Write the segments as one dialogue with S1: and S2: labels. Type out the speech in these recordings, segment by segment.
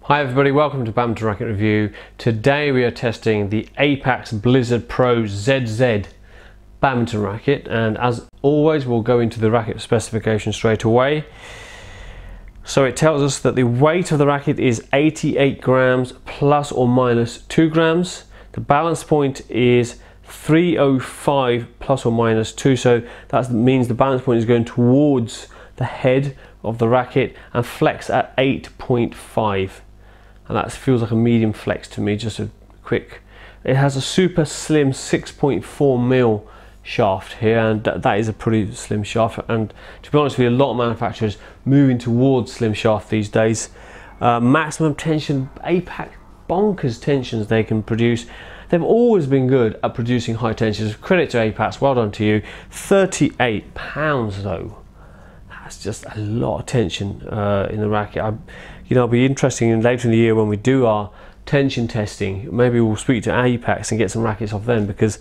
S1: Hi everybody, welcome to Badminton Racket Review. Today we are testing the Apex Blizzard Pro ZZ badminton racket, and as always we'll go into the racket specification straight away. So it tells us that the weight of the racket is 88 grams plus or minus 2 grams. The balance point is 305 plus or minus 2, so that means the balance point is going towards the head of the racket and flex at 8.5. And that feels like a medium flex to me. Just a quick, it has a super slim 6.4mm shaft here, and that is a pretty slim shaft, and to be honest with you, a lot of manufacturers moving towards slim shaft these days. Maximum tension, Apex bonkers tensions they can produce. They've always been good at producing high tensions. Credit to Apex, well done to you. 38 pounds though, that's just a lot of tension in the racket. It'll be interesting later in the year when we do our tension testing. Maybe we'll speak to Apex and get some rackets off them, because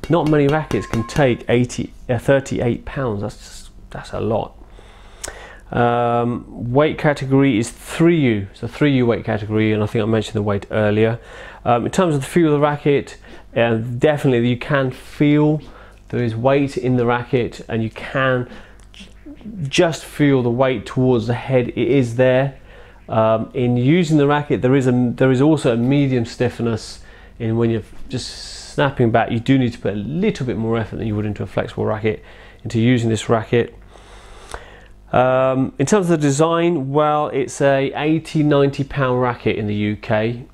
S1: not many rackets can take 38 pounds. That's a lot. Weight category is 3U. It's a 3U weight category, and I think I mentioned the weight earlier. In terms of the feel of the racket, definitely you can feel there is weight in the racket, and you can just feel the weight towards the head. It is there. In using the racket, there is also a medium stiffness in when you're just snapping back. You do need to put a little bit more effort than you would into a flexible racket into using this racket. In terms of the design, well, it's a 80-90 pound racket in the UK.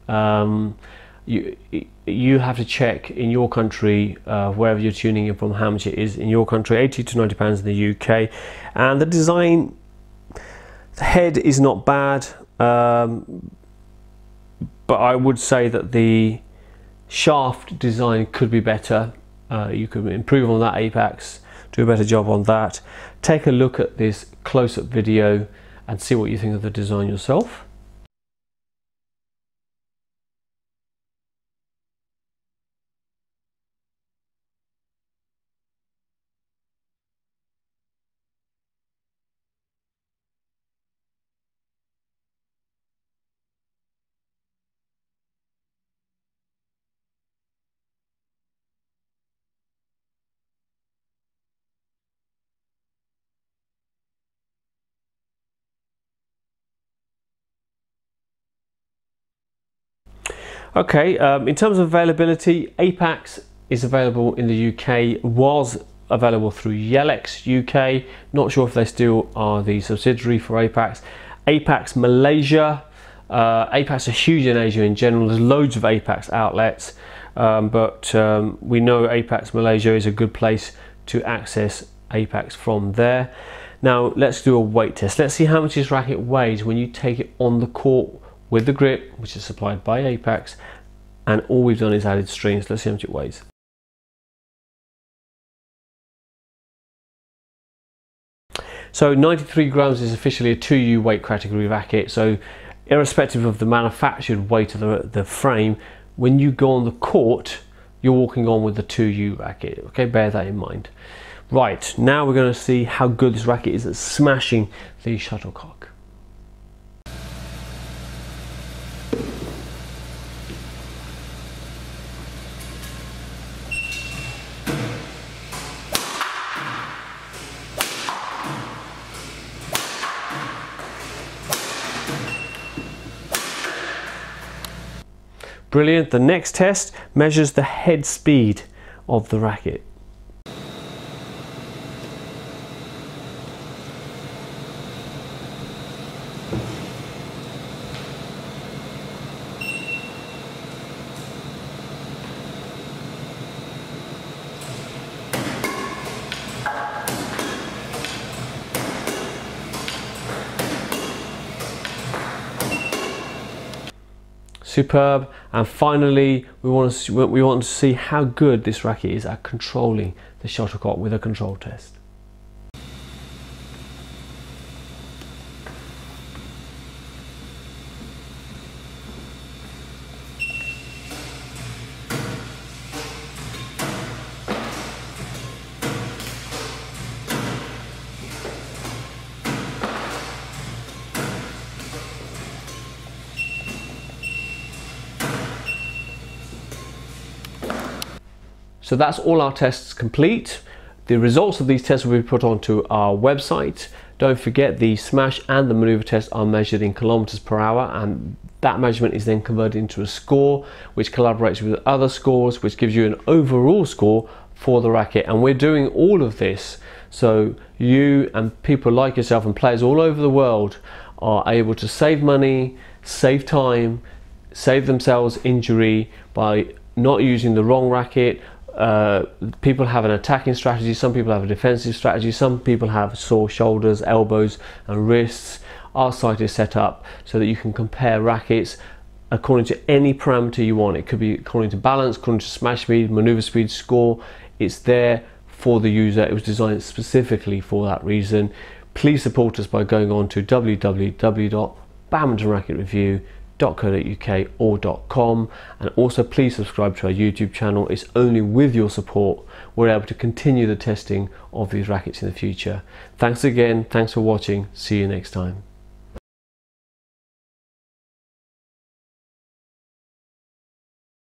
S1: You have to check in your country, wherever you're tuning in from, how much it is in your country. 80 to 90 pounds in the UK. And the design, the head is not bad, but I would say that the shaft design could be better. You could improve on that, Apex, do a better job on that. Take a look at this close-up video and see what you think of the design yourself. Okay, in terms of availability, Apex is available in the UK, was available through Yelex UK. Not sure if they still are the subsidiary for Apex. Apex Malaysia, Apex are huge in Asia in general. There's loads of Apex outlets, but we know Apex Malaysia is a good place to access Apex from there. Now let's do a weight test. Let's see how much this racket weighs when you take it on the court with the grip, which is supplied by Apex, and all we've done is added strings. Let's see how much it weighs. So 93 grams is officially a 2U weight category racket, so irrespective of the manufactured weight of the frame, when you go on the court, you're walking on with the 2U racket. Okay, bear that in mind. Right, now we're going to see how good this racket is at smashing the shuttlecock. Brilliant. The next test measures the head speed of the racket. Superb. And finally, we want to see how good this racket is at controlling the shuttlecock with a control test. So that's all our tests complete. The results of these tests will be put onto our website. Don't forget, the smash and the maneuver test are measured in kilometers per hour, and that measurement is then converted into a score which collaborates with other scores, which gives you an overall score for the racket. And we're doing all of this so you and people like yourself and players all over the world are able to save money, save time, save themselves injury by not using the wrong racket. People have an attacking strategy, some people have a defensive strategy, some people have sore shoulders, elbows and wrists. Our site is set up so that you can compare rackets according to any parameter you want. It could be according to balance, according to smash speed, maneuver speed, score. It's there for the user. It was designed specifically for that reason. Please support us by going on to www.badmintonracketreview.co.uk or .com, and also please subscribe to our YouTube channel. It's only with your support we're able to continue the testing of these rackets in the future. Thanks again, thanks for watching, see you next time.